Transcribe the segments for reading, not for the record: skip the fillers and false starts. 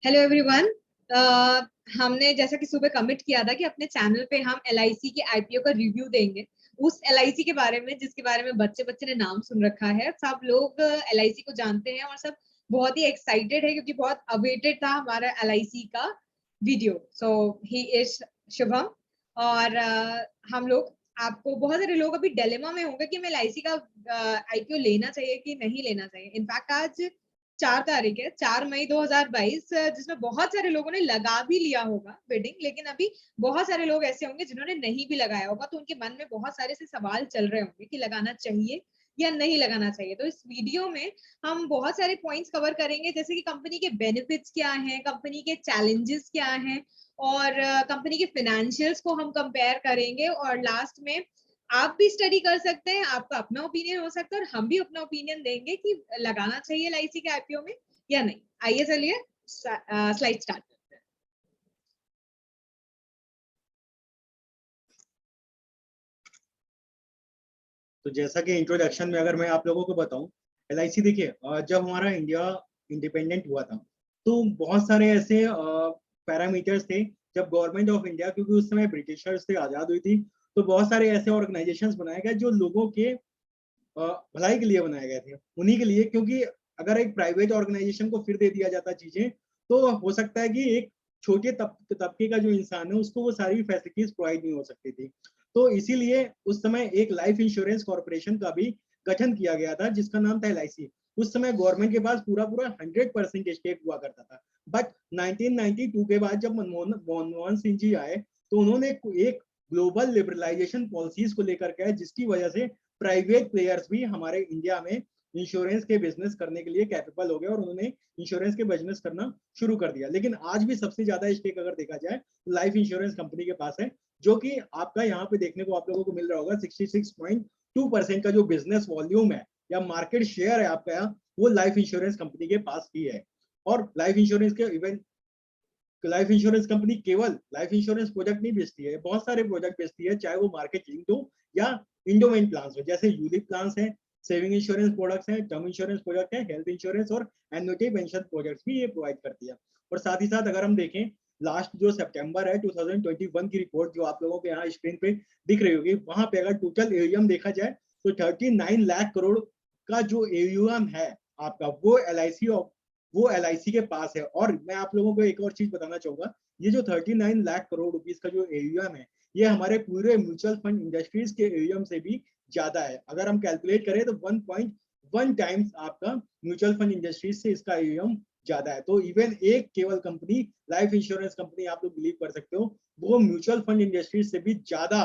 Hello everyone. हमने जैसा कि सुबह कमिट किया था कि अपने चैनल पे हम एलआईसी के आईपीओ का रिव्यू देंगे, उस एलआईसी के बारे में जिसके बारे में बच्चे बच्चे ने नाम सुन रखा है। सब लोग एलआईसी को जानते हैं और सब बहुत ही एक्साइटेड है क्योंकि बहुत अवेटेड था हमारा एलआईसी का video. So he is Shubham. और हम लोग आपको बहुत सारे लोग अभी डिलेमा में होंगे कि हमें एलआईसी का आईपीओ लेना चाहिए कि नहीं लेना चाहिए। इनफैक्ट आज 4 तारीख है, 4 मई 2022, जिसमें बहुत सारे लोगों ने लगा भी लिया होगा बिडिंग, लेकिन अभी बहुत सारे लोग ऐसे होंगे जिन्होंने नहीं भी लगाया होगा, तो उनके मन में बहुत सारे से सवाल चल रहे होंगे कि लगाना चाहिए या नहीं लगाना चाहिए। तो इस वीडियो में हम बहुत सारे पॉइंट्स कवर करेंगे, जैसे कि कंपनी के बेनिफिट्स क्या हैं, कंपनी के चैलेंजेस क्या हैं, और कंपनी के फाइनेंशियल्स को हम कंपेयर करेंगे। और लास्ट में आप भी स्टडी कर सकते हैं, आपका अपना ओपिनियन हो सकता है और हम भी अपना ओपिनियन देंगे कि लगाना चाहिए एलआईसी के आईपीओ में या नहीं। आइए चलिए स्लाइड स्टार्ट करते हैं। तो जैसा कि इंट्रोडक्शन में अगर मैं आप लोगों को बताऊं, एलआईसी देखिए, जब हमारा इंडिया इंडिपेंडेंट हुआ था तो बहुत सारे ऐसे पैरामीटर्स थे। जब गवर्नमेंट ऑफ इंडिया, क्योंकि उस समय ब्रिटिशर्स से आज़ाद हुई थी, तो बहुत सारे ऐसे ऑर्गेनाइजेशंस बनाए गए जो लोगों के भलाई के लिए बनाए गए थे, उन्हीं के लिए। क्योंकि अगर एक प्राइवेट ऑर्गेनाइजेशन को फिर दे दिया जाता चीजें, तो हो सकता है कि एक छोटे तबके का जो इंसान है उसको वो सारी फैसिलिटीज प्रोवाइड नहीं हो सकती थी। तो इसीलिए उस समय एक लाइफ इंश्योरेंस कॉर्पोरेशन का भी गठन किया गया था जिसका नाम था एलआईसी। उस समय गवर्नमेंट के पास पूरा पूरा 100% स्टेक हुआ करता था। बट 1992 के बाद जब मनमोहन सिंह जी आए तो उन्होंने एक ग्लोबल लिबरलाइजेशन पॉलिसीज को लेकर के, जिसकी वजह से प्राइवेट प्लेयर्स भी हमारे इंडिया में इंश्योरेंस के बिजनेस करने के लिए कैपेबल हो गए और उन्होंने इंश्योरेंस के बिजनेस करना शुरू कर दिया। लेकिन आज भी सबसे ज्यादा स्टेक अगर देखा जाए तो लाइफ इंश्योरेंस कंपनी के पास है, जो कि आपका यहाँ पे देखने को आप लोगों को मिल रहा होगा। 66.2% का जो बिजनेस वॉल्यूम है या मार्केट शेयर है आपका यहाँ, वो लाइफ इंश्योरेंस कंपनी के पास ही है। और लाइफ इंश्योरेंस के इवन लाइफ इंश्योरेंस कंपनी केवल लाइफ इंश्योरेंस प्रोडक्ट नहीं बेचती है, बहुत सारे प्रोडक्ट बेचती है, चाहे वो मार्केट लिंक्ड हो या इंडोमेंट प्लान हो। जैसे यूलिप प्लान है, सेविंग इंश्योरेंस प्रोडक्ट्स हैं, टर्म इंश्योरेंस प्रोडक्ट है, हेल्थ इंश्योरेंस और एन्युटी पेंशन प्रोडक्ट्स भी ये प्रोवाइड करती है। और साथ ही साथ अगर हम देखें, लास्ट जो सितंबर है 2021 की रिपोर्ट जो आप लोगों के यहाँ स्क्रीन पे दिख रही होगी, वहां पे अगर टोटल एयूएम देखा जाए तो 39 लाख करोड़ का जो एयूएम है आपका, वो एलआईसी के पास है। और मैं आप लोगों को एक और चीज बताना चाहूंगा, ये जो 39 लाख करोड़ रुपीस का जो एयूएम है, ये हमारे पूरे म्यूचुअल फंड इंडस्ट्रीज के एयूएम से भी ज्यादा है। अगर हम कैलकुलेट करें तो 1.1 टाइम्स आपका म्यूचुअल फंड इंडस्ट्रीज से इसका एयूएम ज्यादा है। तो इवन एक केवल कंपनी, लाइफ इंश्योरेंस कंपनी, आप लोग बिलीव कर सकते हो, वो म्यूचुअल फंड इंडस्ट्रीज से भी ज्यादा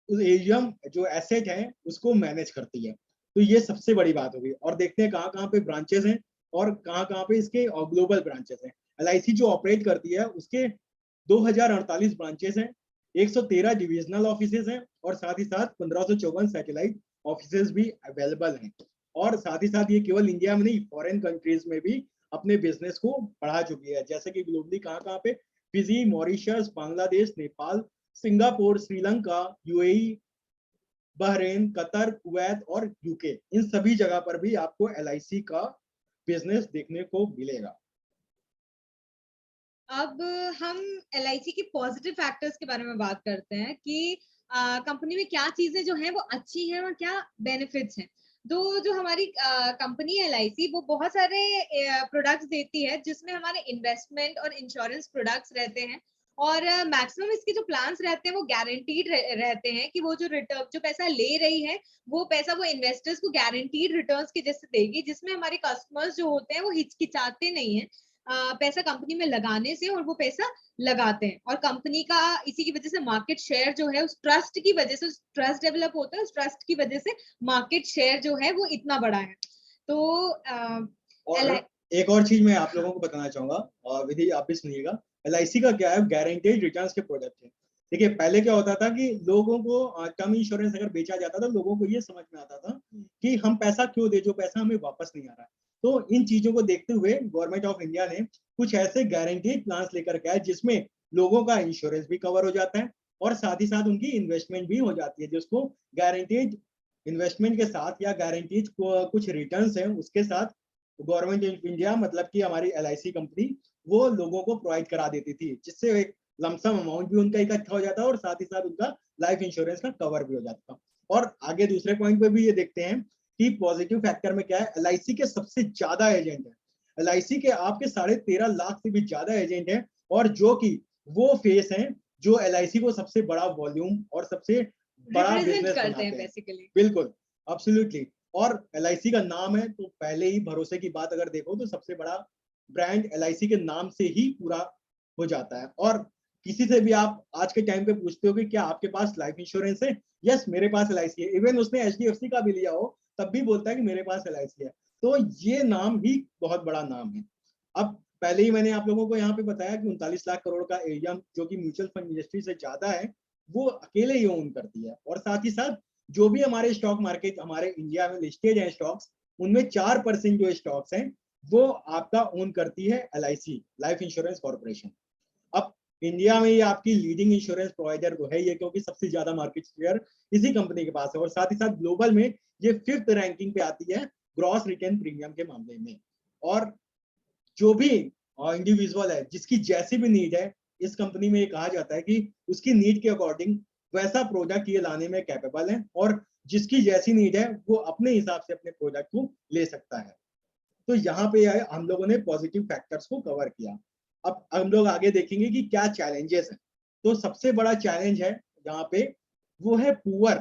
उस एयूएम जो एसेट है उसको मैनेज करती है। तो ये सबसे बड़ी बात होगी। और देखते हैं कहाँ कहाँ पे ब्रांचेस हैं और कहाँ कहाँ पे इसके ग्लोबल ब्रांचेस हैं। एलआईसी जो ऑपरेट करती है उसके 2048 ब्रांचेस हैं, 113 डिविजनल ऑफिसेज हैं और साथ ही साथ 1554 सैटेलाइट ऑफिसेज भी अवेलेबल हैं। और साथ ही साथ ये केवल इंडिया में नहीं, फॉरेन कंट्रीज में भी अपने बिजनेस को बढ़ा चुकी है। जैसे कि ग्लोबली कहाँ कहाँ पे, Fiji, Mauritius, Bangladesh, Nepal, Singapore, Sri Lanka, UAE, Bahrain, Qatar, Kuwait और यूके, इन सभी जगह पर भी आपको एलआईसी का बिजनेस देखने को मिलेगा। अब हम एलआईसी के पॉजिटिव फैक्टर्स के बारे में बात करते हैं कि कंपनी में क्या चीजें जो हैं वो अच्छी हैं और क्या बेनिफिट्स हैं। तो जो हमारी कंपनी है एलआईसी, वो बहुत सारे प्रोडक्ट्स देती है जिसमें हमारे इन्वेस्टमेंट और इंश्योरेंस प्रोडक्ट्स रहते हैं। और मैक्सिमम इसके जो प्लान्स रहते हैं वो गारंटीड रहते हैं कि वो जो रिटर्न, जो पैसा ले रही है, वो पैसा वो इन्वेस्टर्स को गारंटीड रिटर्न्स के जैसे देगी, जिसमें हमारे कस्टमर्स जो होते हैं वो हिचकिचाते नहीं है पैसा कंपनी में लगाने से, और वो पैसा लगाते हैं। और कंपनी का इसी की वजह से मार्केट शेयर जो है, उस ट्रस्ट की वजह से, उस ट्रस्ट डेवलप होता है, उस ट्रस्ट की वजह से मार्केट शेयर जो है वो इतना बड़ा है। तो और एक और चीज मैं आप लोगों को बताना चाहूंगा, और विधि आप भी सुनिएगा। एलआईसी का क्या है, गारंटेड रिटर्न्स के प्रोडक्ट है। देखिए पहले क्या होता था कि लोगों को टर्म इंश्योरेंस अगर बेचा जाता था, लोगों को ये समझ में आता था कि हम पैसा क्यों दे जो पैसा हमें वापस नहीं आ रहा है। तो इन चीजों को देखते हुए गवर्नमेंट ऑफ इंडिया ने कुछ ऐसे गारंटीड प्लान लेकर के आए जिसमें लोगों का इंश्योरेंस भी कवर हो जाता है और साथ ही साथ उनकी इन्वेस्टमेंट भी हो जाती है, जिसको गारंटीड इन्वेस्टमेंट के साथ या गारंटीड कुछ रिटर्न्स हैं उसके साथ गवर्नमेंट ऑफ इंडिया, मतलब कि हमारी एलआईसी कंपनी, वो लोगों को प्रोवाइड करा देती थी, जिससे एक लमसम अमाउंट भी उनका इकट्ठा हो जाता और साथ ही साथ उनका लाइफ इंश्योरेंस का कवर भी हो जाता। और आगे दूसरे पॉइंट पे भी ये देखते हैं कि पॉजिटिव फैक्टर में क्या है, एलआईसी के सबसे ज्यादा एजेंट है। एलआईसी के आपके 13.5 लाख से भी ज्यादा एजेंट है, और जो कि वो फेस हैं जो एलआईसी को सबसे बड़ा वॉल्यूम और सबसे बड़ा रिप्रेजेंट बिजनेस करते हैं बनाते हैं। बेसिकली। बिल्कुल, एब्सोल्युटली। और एलआईसी का नाम है तो पहले ही भरोसे की बात अगर देखो तो सबसे बड़ा ब्रांड एलआईसी के नाम से ही पूरा हो जाता है। और किसी से भी आप आज के टाइम पे पूछते हो कि क्या आपके पास लाइफ इंश्योरेंस है, यस मेरे पास एलआईसी है। इवन उसने एचडीएफसी का भी लिया हो तब भी बोलता है कि मेरे पास एलआईसी है। तो ये नाम ही बहुत बड़ा नाम है। अब पहले ही मैंने आप लोगों को यहाँ पे बताया कि 39 लाख करोड़ का एरिया जो कि म्यूचुअल फंड इंडस्ट्री से ज्यादा है, वो अकेले ही ओन करती है। और साथ ही साथ जो भी हमारे स्टॉक मार्केट हमारे इंडिया में लिस्टेड है स्टॉक्स, उनमें 4% जो स्टॉक्स हैं वो आपका ओन करती है एलआईसी, लाइफ इंश्योरेंस कॉर्पोरेशन। अब इंडिया में ये आपकी लीडिंग इंश्योरेंस प्रोवाइडर तो है ये, क्योंकि सबसे ज्यादा मार्केट शेयर इसी कंपनी के पास है। और साथ ही साथ ग्लोबल में ये 5th रैंकिंग पे आती है ग्रॉस रिटर्न प्रीमियम के मामले में। और जो भी इंडिविजुअल है जिसकी जैसी भी नीड है, इस कंपनी में ये कहा जाता है कि उसकी नीड के अकॉर्डिंग वैसा प्रोडक्ट ये लाने में कैपेबल है, और जिसकी जैसी नीड है वो अपने हिसाब से अपने प्रोडक्ट को ले सकता है। तो यहाँ पे हम लोगों ने पॉजिटिव फैक्टर्स को कवर किया। अब हम लोग आगे देखेंगे कि क्या चैलेंजेस हैं। तो सबसे बड़ा चैलेंज है यहाँ पे, वो है पुअर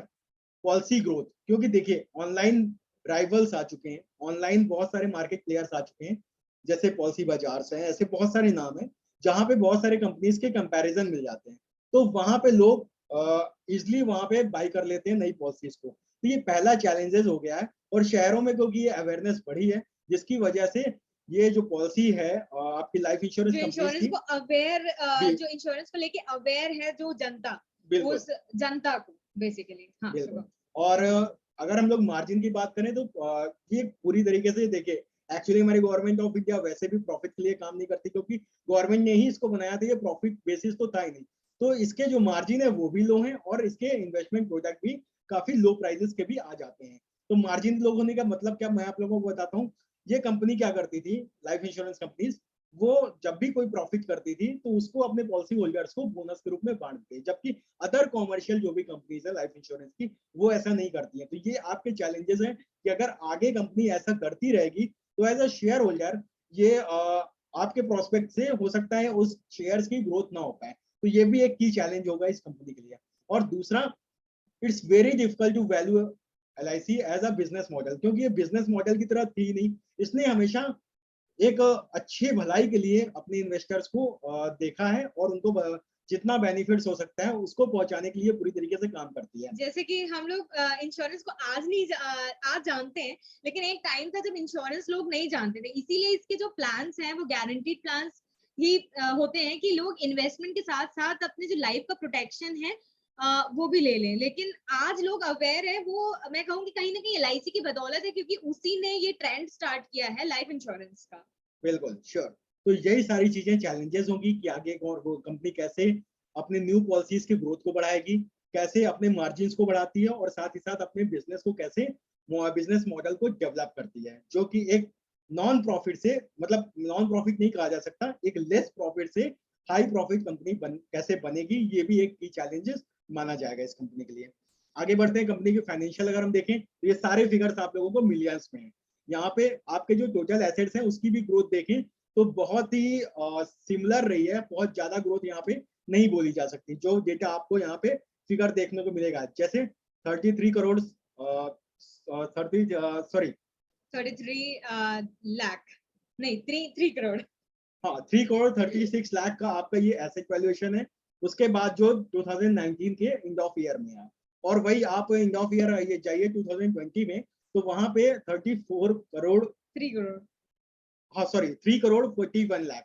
पॉलिसी ग्रोथ। क्योंकि देखिए ऑनलाइन राइवल्स आ चुके हैं, ऑनलाइन बहुत सारे मार्केट प्लेयर्स आ चुके हैं, जैसे पॉलिसी बाजार है, ऐसे बहुत सारे नाम हैं जहां पे बहुत सारे कंपनीज के कंपैरिजन मिल जाते हैं। तो वहां पे लोग इजिली वहां पे बाई कर लेते हैं नई पॉलिसीज को। तो ये पहला चैलेंजेस हो गया है। और शहरों में क्योंकि ये अवेयरनेस बढ़ी है, जिसकी वजह से ये जो पॉलिसी है आपकी लाइफ इंश्योरेंस जो कंपनीज इंश्योरेंस की को अवेयर भी, जो इंश्योरेंस को लेके अवेयर है जो जनता, बिल्कुल उस जनता को बेसिकली। हाँ बिल्कुल। शुभम। और अगर हम लोग मार्जिन की बात करें तो ये पूरी तरीके से देखिए, एक्चुअली हमारी गवर्नमेंट ऑफ इंडिया वैसे भी प्रॉफिट के लिए काम नहीं करती, क्योंकि गवर्नमेंट ने ही इसको बनाया था, ये प्रॉफिट बेसिस तो था ही नहीं। तो इसके जो मार्जिन है वो भी लो है, और इसके इन्वेस्टमेंट प्रोडक्ट भी काफी लो प्राइसेस के भी आ जाते हैं। तो मार्जिन लो होने का मतलब क्या, मैं आप लोगों को बताता हूँ। ये कंपनी क्या करती थी, लाइफ इंश्योरेंस कंपनीज, वो जब भी कोई प्रॉफिट करती थी तो उसको अपने पॉलिसी होल्डर्स को बोनस के रूप में बांटती थी, जबकि अदर कॉमर्शियल जो भी कंपनीज है लाइफ इंश्योरेंस की, वो ऐसा नहीं करती है। तो ये आपके चैलेंजेस हैं कि अगर आगे कंपनी ऐसा करती रहेगी तो एज अ शेयर होल्डर ये आपके प्रोस्पेक्ट से हो सकता है उस शेयर्स की ग्रोथ ना हो पाए। तो ये भी एक की चैलेंज होगा इस कंपनी के लिए। और दूसरा, it's very difficult to value LIC as a business model, क्योंकि ये बिजनेस मॉडल की तरह थी नहीं। इसने हमेशा एक अच्छी भलाई के लिए अपने इन्वेस्टर्स को देखा है, और उनको जितना बेनिफिट्स हो सकता है उसको पहुंचाने के लिए पूरी तरीके से काम करती है। जैसे कि हम लोग इंश्योरेंस को आज नहीं आज जानते हैं, लेकिन एक टाइम था जब इंश्योरेंस लोग नहीं जानते थे, इसीलिए इसके जो प्लान्स हैं वो गारंटीड प्लान्स ही होते हैं कि लोग इन्वेस्टमेंट के साथ साथ अपने जो लाइफ का प्रोटेक्शन है वो भी ले लें। लेकिन आज लोग अवेयर है, वो मैं कहूंगी कहीं ना कहीं एलआईसी की बदौलत है, क्योंकि उसी ने ये ट्रेंड स्टार्ट किया है लाइफ इंश्योरेंस का। बिल्कुल श्योर। तो यही सारी चीजें चैलेंजेस होंगी कि आगे कंपनी कैसे अपने न्यू पॉलिसीज की ग्रोथ को बढ़ाएगी, कैसे अपने मार्जिन को बढ़ाती है, और साथ ही साथ अपने बिजनेस को कैसे बिजनेस मॉडल को डेवलप करती है, जो कि एक नॉन प्रॉफिट से, मतलब नॉन प्रॉफिट नहीं कहा जा सकता, एक लेस प्रॉफिट से हाई प्रॉफिट कंपनी कैसे बनेगी, ये भी एक की चैलेंजेस माना जाएगा इस कंपनी के लिए। आगे बढ़ते हैं, कंपनी के फाइनेंशियल अगर हम देखें तो ये सारे फिगर्स आप लोगों को मिलियंस में है। यहाँ पे आपके जो टोटल एसेट्स हैं उसकी भी ग्रोथ देखें तो बहुत ही सिमिलर रही है, बहुत ज्यादा ग्रोथ यहाँ पे नहीं बोली जा सकती। जो डेटा आपको यहाँ पे फिगर देखने को मिलेगा, जैसे 33 करोड़ 30 सॉरी 33 लाख, नहीं 3 करोड़। हाँ 3 करोड़ 36 लाख का आपका ये एसेट वैल्यूएशन है। उसके बाद जो 2019 के एंड ऑफ ईयर में है, और वही आप एंड ऑफ ईयर ये जाइए 2020 में, तो वहां पे 34 करोड़ 3 करोड़। हाँ सॉरी 3 करोड़ 41 लाख।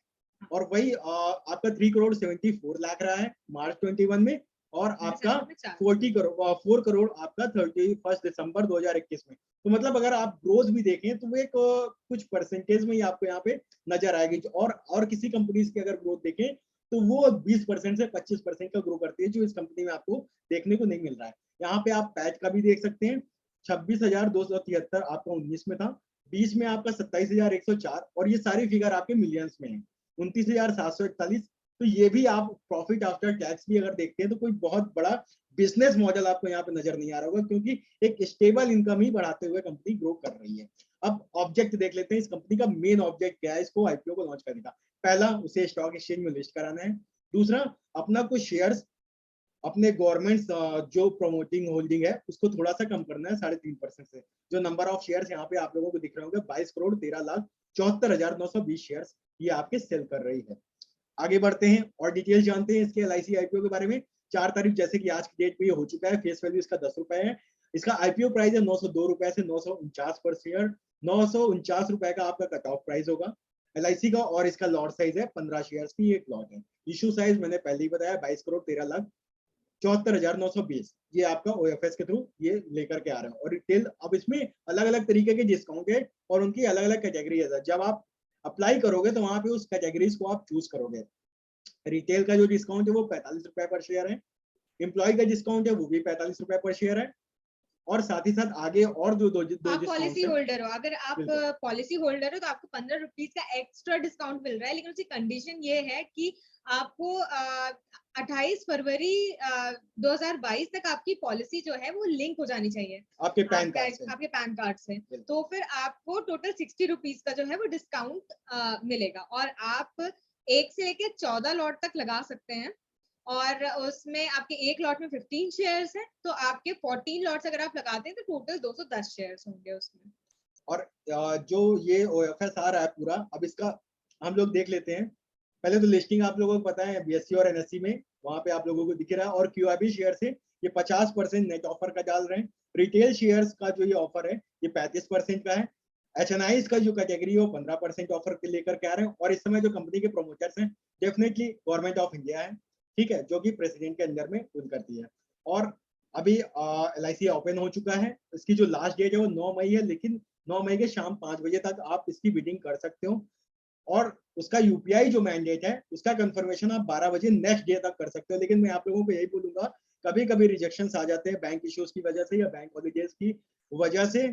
और वही आपका 3 करोड़ 74 लाख रहा है मार्च 21 में, और आपका 4 करोड़ आपका 31 दिसंबर 2021 में। तो मतलब अगर आप ग्रोथ भी देखें तो वो एक कुछ परसेंटेज में ही आपको यहाँ पे नजर आएगी। और किसी कंपनीज की अगर ग्रोथ देखें तो वो 20% से 25% का ग्रो करती है, जो इस कंपनी में आपको देखने को नहीं मिल रहा है। यहाँ पे आप पैच का भी देख सकते हैं, 26,273 आपका 19 में था, 20 में आपका 27,104, और ये सारी फिगर आपके मिलियंस में है। 29,741। तो ये भी आप प्रॉफिट आफ्टर टैक्स भी अगर देखते हैं तो कोई बहुत बड़ा बिजनेस मॉडल आपको यहाँ पे नजर नहीं आ रहा होगा, क्योंकि एक स्टेबल इनकम ही बढ़ाते हुए कंपनी ग्रो कर रही है। अब ऑब्जेक्ट देख लेते हैं, इस कंपनी का मेन ऑब्जेक्ट क्या है इसको आईपीओ को लॉन्च करने का। पहला, उसे स्टॉक एक्सचेंज में लिस्ट कराना है। दूसरा, अपना कुछ शेयर्स अपने गवर्नमेंट जो प्रमोटिंग होल्डिंग है उसको थोड़ा सा कम करना है 3.5% से। जो नंबर ऑफ शेयर्स यहाँ पे आप लोगों को दिख रहे होंगे 22,13,74,920 शेयर्स ये आपके सेल कर रही है। आगे बढ़ते हैं और डिटेल जानते हैं इसके एलआईसी आईपीओ के बारे में। 4 तारीख जैसे कि आज की डेट पे ये हो चुका है। फेस वैल्यू इसका 10 रुपए है। इसका आईपीओ प्राइस है 902 रुपए से 949 पर शेयर। 949 रुपए का आपका कट ऑफ प्राइस होगा एलआईसी का, और इसका लॉट साइज है 15 शेयर्स की एक लॉट है। इशू साइज मैंने पहले ही बताया 22,13,74,920। ये आपका ओएफएस के थ्रू ये लेकर के आ रहे हैं। और रिटेल, अब इसमें अलग अलग तरीके के डिस्काउंट है और उनकी अलग अलग कैटेगरी है। जब आप अप्लाई करोगे तो वहां पे उस कैटेगरीज को आप चूज करोगे। रिटेल का जो डिस्काउंट है वो 45 रुपए पर शेयर है। एम्प्लॉय का डिस्काउंट है वो भी 45 रुपए पर शेयर है। और साथ ही साथ आगे और जो दो आप पॉलिसी होल्डर हो, अगर आप बिल्कुल। पॉलिसी होल्डर हो तो आपको 15 रुपीज का एक्स्ट्रा डिस्काउंट मिल रहा है, लेकिन उसकी कंडीशन ये है कि आपको 28 फरवरी 2022 तक आपकी पॉलिसी जो है वो लिंक हो जानी चाहिए आपके पैन कार्ड से। आपके पैन कार्ड से। बिल्कुल। तो फिर आपको टोटल 60 रुपीज का जो है वो डिस्काउंट मिलेगा, और आप 1 से लेके 14 लॉट तक लगा सकते हैं। और उसमें आपके एक लॉट में 15 शेयर्स है, तो आपके 14 लॉट्स अगर आप लगाते हैं तो टोटल 210 शेयर्स होंगे उसमें। और जो ये ओएफएस आ रहा है पूरा, अब इसका हम लोग देख लेते हैं। पहले तो लिस्टिंग आप लोगों को पता है बीएससी और एनएससी में, वहां पे आप लोगों को दिख रहा है। और क्यूआईबी शेयर से ये 50% नेट ऑफर का डाल रहे हैं। रिटेल शेयर्स का जो ये ऑफर है ये 35% का है। एचएनआईज का जो कैटेगरी है वो 15% ऑफर के लेकर के आ रहे हैं। और इस समय जो कंपनी के प्रोमोटर्स हैं डेफिनेटली गवर्नमेंट ऑफ इंडिया है, ठीक है, जो कि प्रेसिडेंट के अंडर में रूल करती है। और अभी एलआईसी ओपन हो चुका है। इसकी जो लास्ट डेट है वो 9 मई है, लेकिन 9 मई के शाम 5 बजे तक आप इसकी बिडिंग कर सकते हो। और उसका यूपीआई जो मैंडेट है उसका कंफर्मेशन आप 12 बजे नेक्स्ट डे तक कर सकते हो। लेकिन मैं आप लोगों को यही बोलूंगा, कभी कभी रिजेक्शंस आ जाते हैं बैंक इश्यूज की वजह से या बैंक हॉलीडेज की वजह से।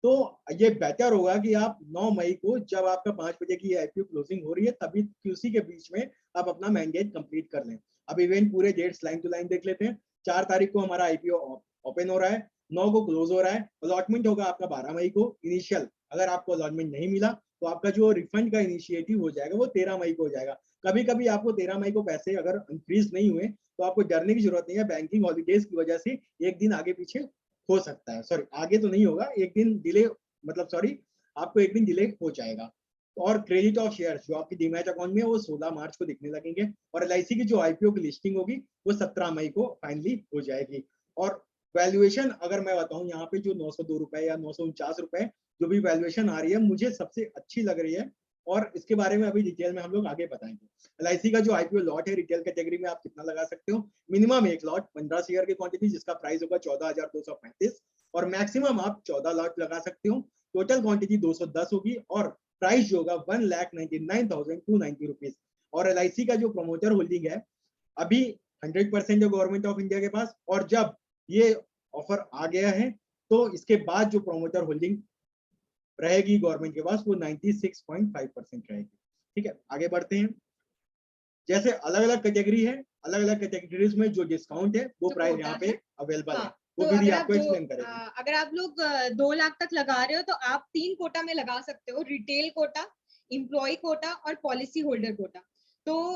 तो ये बेटर होगा कि आप 9 मई को जब आपका 5 बजे की आईपीओ क्लोजिंग हो रही है तभी उसी के बीच में आप अपना मैंडेट कंप्लीट कर लें। अब इवेंट पूरे डेट्स लाइन टू लाइन देख लेते हैं। 4 तारीख को हमारा आईपीओ ओपन हो रहा है, 9 को क्लोज हो रहा है। अलॉटमेंट होगा आपका 12 मई को इनिशियल। अगर आपको अलॉटमेंट नहीं मिला तो आपका जो रिफंड का इनिशिएटिव हो जाएगा वो 13 मई को हो जाएगा। कभी कभी आपको 13 मई को पैसे अगर इंक्रीज नहीं हुए तो आपको डरने की जरूरत नहीं है। बैंकिंग हॉलीडेज की वजह से एक दिन आगे पीछे हो सकता है, सॉरी आगे तो नहीं होगा, एक दिन डिले, मतलब सॉरी आपको एक दिन डिले हो जाएगा। और क्रेडिट ऑफ शेयर जो आपकी डीमैट अकाउंट में है वो 16 मार्च को दिखने लगेंगे। और एलआईसी की जो आईपीओ की लिस्टिंग होगी वो 17 मई को फाइनली हो जाएगी। और वैल्यूएशन अगर मैं बताऊं यहाँ पे जो 902 रुपए या 949 रुपए जो भी वैल्यूएशन आ रही है मुझे सबसे अच्छी लग रही है। और इसके बारे में अभी डिटेल में हम लोग आगे बताएंगे। एलआईसी का जो आईपीओ लॉट है रिटेल कैटेगरी में आप कितना लगा सकते हो, मिनिमम एक लॉट 15 शेयर की क्वांटिटी जिसका प्राइस होगा 14,235, और मैक्सिमम आप 14 लॉट लगा सकते हो। टोटल क्वांटिटी 210 होगी और प्राइस जो होगा 1,99,290 रुपीज। और एलआईसी का जो प्रमोटर होल्डिंग है अभी 100% है गवर्नमेंट ऑफ इंडिया के पास। और जब ये ऑफर आ गया है तो इसके बाद जो प्रमोटर होल्डिंग रहेगी गवर्नमेंट के पास वो 96.5% रहेगी। ठीक है, आगे बढ़ते हैं। जैसे अलग अलग कैटेगरी है, अलग अलग कैटेगरीज में जो डिस्काउंट है वो जो प्राइस कोटा यहाँ पे है, अवेलेबल है। हाँ, वो तो विधि अगर आप आपको एक्सप्लेन करेगी। अगर आप लोग 2 लाख तक लगा रहे हो तो आप 3 कोटा में लगा सकते हो, रिटेल कोटा, एम्प्लॉय कोटा और पॉलिसी होल्डर कोटा। तो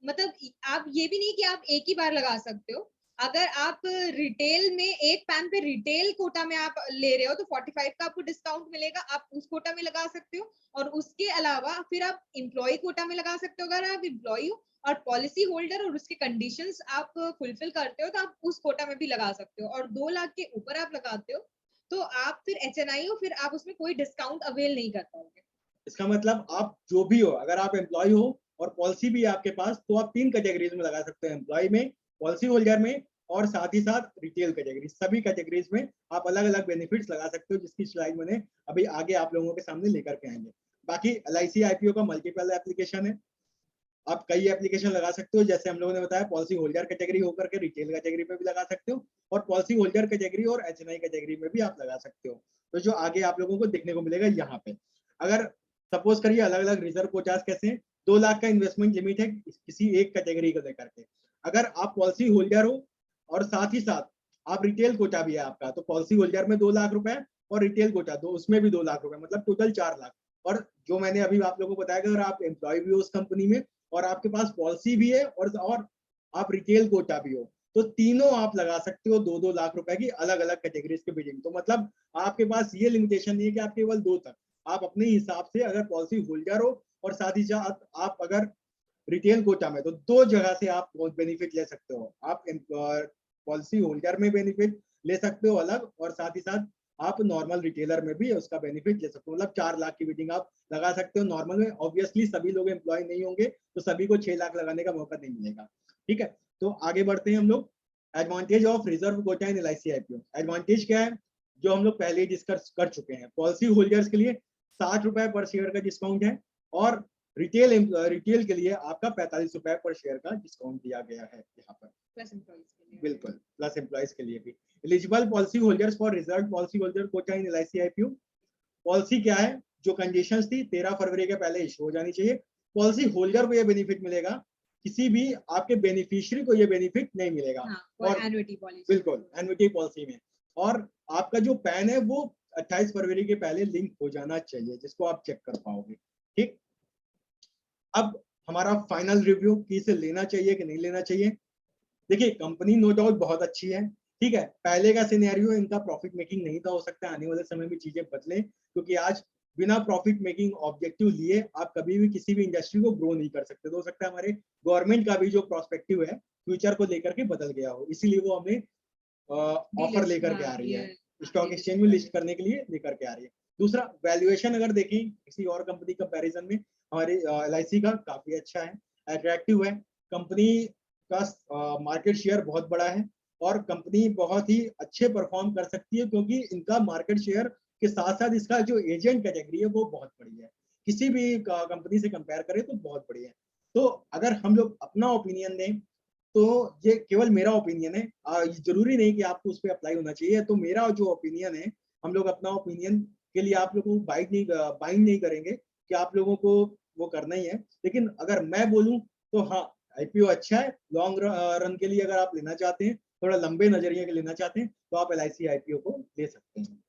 मतलब आप ये भी नहीं कि आप एक ही बार लगा सकते हो। अगर आप रिटेल में एक पैन पे रिटेल कोटा में आप ले रहे हो तो 45 का आपको डिस्काउंट मिलेगा, आप उस कोटा में लगा सकते हो। और उसके अलावा फिर आप एम्प्लॉय कोटा में लगा सकते हो अगर आप एम्प्लॉय हो, और पॉलिसी होल्डर और उसके कंडीशंस आप फुलफिल करते हो तो आप उस कोटा में भी लगा सकते हो। और 2 लाख के ऊपर आप लगाते हो तो आप फिर एचएनआई हो, फिर आप उसमें कोई डिस्काउंट अवेल नहीं कर पाओगे। इसका मतलब आप जो भी हो, अगर आप एम्प्लॉय हो और पॉलिसी भी आपके पास, तो आप 3 कैटेगरीज में लगा सकते हो, एम्प्लॉय में, पॉलिसी होल्डर में और साथ ही साथ रिटेल कैटेगरी। सभी कैटेगरीज में आप अलग अलग बेनिफिट्स लगा सकते हो जिसकी स्लाइड मैंने अभी आगे आप लोगों के सामने लेकर के आएंगे। बाकी एलआईसी आईपीओ का मल्टीपल एप्लीकेशन है, आप कई एप्लीकेशन लगा सकते हो। जैसे हम लोगों ने बताया पॉलिसी होल्डर कैटेगरी होकर के रिटेल कैटेगरी में भी लगा सकते हो, और पॉलिसी होल्डर कैटेगरी और एचएनआई कैटेगरी में भी आप लगा सकते हो। तो जो आगे आप लोगों को देखने को मिलेगा यहाँ पे, अगर सपोज करिए अलग अलग रिजर्व कोटास कैसे हैं, 2 लाख का इन्वेस्टमेंट लिमिट है किसी एक कैटेगरी को लेकर के। अगर आप पॉलिसी होल्डर हो और साथ ही साथ आप रिटेल कोटा भी है आपका, तो पॉलिसी होल्डर में 2 लाख रुपए और रिटेल कोटा दो उसमें भी 2 लाख रुपए, मतलब टोटल 4 लाख। और जो मैंने अभी आप लोगों को बताया कि अगर आप एम्प्लॉय भी हो उस कंपनी में और आपके पास पॉलिसी भी है और आप रिटेल कोटा भी हो, तो तीनों आप लगा सकते हो 2-2 लाख रुपए की अलग-अलग कैटेगरीज के बिडिंग। तो मतलब आपके पास ये लिमिटेशन नहीं है कि आप केवल 2 तक, आप अपने हिसाब से अगर पॉलिसी होल्डर हो और साथ ही साथ आप अगर रिटेल कोटा में, तो 2 जगह से आप बेनिफिट ले सकते हो। आप पॉलिसी होल्डर में बेनिफिट ले सकते हो अलग, और साथ ही साथ आप नॉर्मल रिटेलर में भी उसका बेनिफिट ले सकते हो। मतलब 4 लाख की बिडिंग आप लगा सकते हो नॉर्मल में। ऑब्वियसली सभी लोग एम्प्लॉय नहीं होंगे, तो सभी को 6 लाख लगाने का मौका नहीं मिलेगा। ठीक है, तो आगे बढ़ते हैं हम लोग। Advantage of reserve quota in LIC IPO. Advantage क्या है, जो हम लोग पहले ही डिस्कस कर चुके हैं। पॉलिसी होल्डर्स के लिए 60 रुपए पर शेयर का डिस्काउंट है, और रिटेल के लिए आपका 45 रुपए पर शेयर का डिस्काउंट दिया गया है यहाँ पर। प्लस एम्प्लॉइज के लिए, बिल्कुल, प्लस एम्प्लॉइज के लिए भी। Eligible policy holders for reserve policy holder quota in LIC IPO. Policy क्या है, जो कंडीशंस थी 13 फरवरी के पहले इशू हो जानी चाहिए। पॉलिसी होल्डर को ये बेनिफिट मिलेगा, किसी भी आपके बेनिफिशियरी को ये बेनिफिट नहीं मिलेगा। हाँ, और एन्युटी पॉलिसी, बिल्कुल एन्युटी पॉलिसी में। और आपका जो पैन है वो 28 फरवरी के पहले लिंक हो जाना चाहिए, जिसको आप चेक कर पाओगे। ठीक, अब हमारा फाइनल रिव्यू कि इसे लेना चाहिए कि नहीं लेना चाहिए। देखिए, कंपनी नो डाउट बहुत अच्छी है। ठीक है, पहले का सिनेरियो इनका प्रॉफिट मेकिंग नहीं था, हो सकता है आने वाले समय में चीजें बदलें, क्योंकि आज बिना प्रॉफिट मेकिंग ऑब्जेक्टिव लिए आप कभी भी किसी भी इंडस्ट्री को ग्रो नहीं कर सकते। तो हो सकता है हमारे गवर्नमेंट का भी जो प्रोस्पेक्टिव है फ्यूचर को लेकर के बदल गया हो, इसीलिए वो हमें ऑफर लेकर के आ रही है, स्टॉक एक्सचेंज में लिस्ट करने के लिए लेकर के आ रही है। दूसरा, वैल्यूएशन अगर देखें किसी और कंपनी कंपैरिजन में, हमारे एलआईसी का काफी अच्छा है, अट्रैक्टिव है। कंपनी का मार्केट शेयर बहुत बड़ा है, और कंपनी बहुत ही अच्छे परफॉर्म कर सकती है, क्योंकि इनका मार्केट शेयर के साथ साथ इसका जो एजेंट कैटेगरी है वो बहुत बड़ी है। किसी भी कंपनी से कंपेयर करें तो बहुत बड़ी है। तो अगर हम लोग अपना ओपिनियन दें, तो ये केवल मेरा ओपिनियन है, जरूरी नहीं कि आपको उस पर अप्लाई होना चाहिए। तो मेरा जो ओपिनियन है, हम लोग अपना ओपिनियन के लिए आप लोगों को बाइंड नहीं करेंगे कि आप लोगों को वो करना ही है। लेकिन अगर मैं बोलूं तो हाँ, आईपीओ अच्छा है। लॉन्ग रन के लिए अगर आप लेना चाहते हैं, थोड़ा लंबे नजरिए के लेना चाहते हैं, तो आप एलआईसी आईपीओ को ले सकते हैं।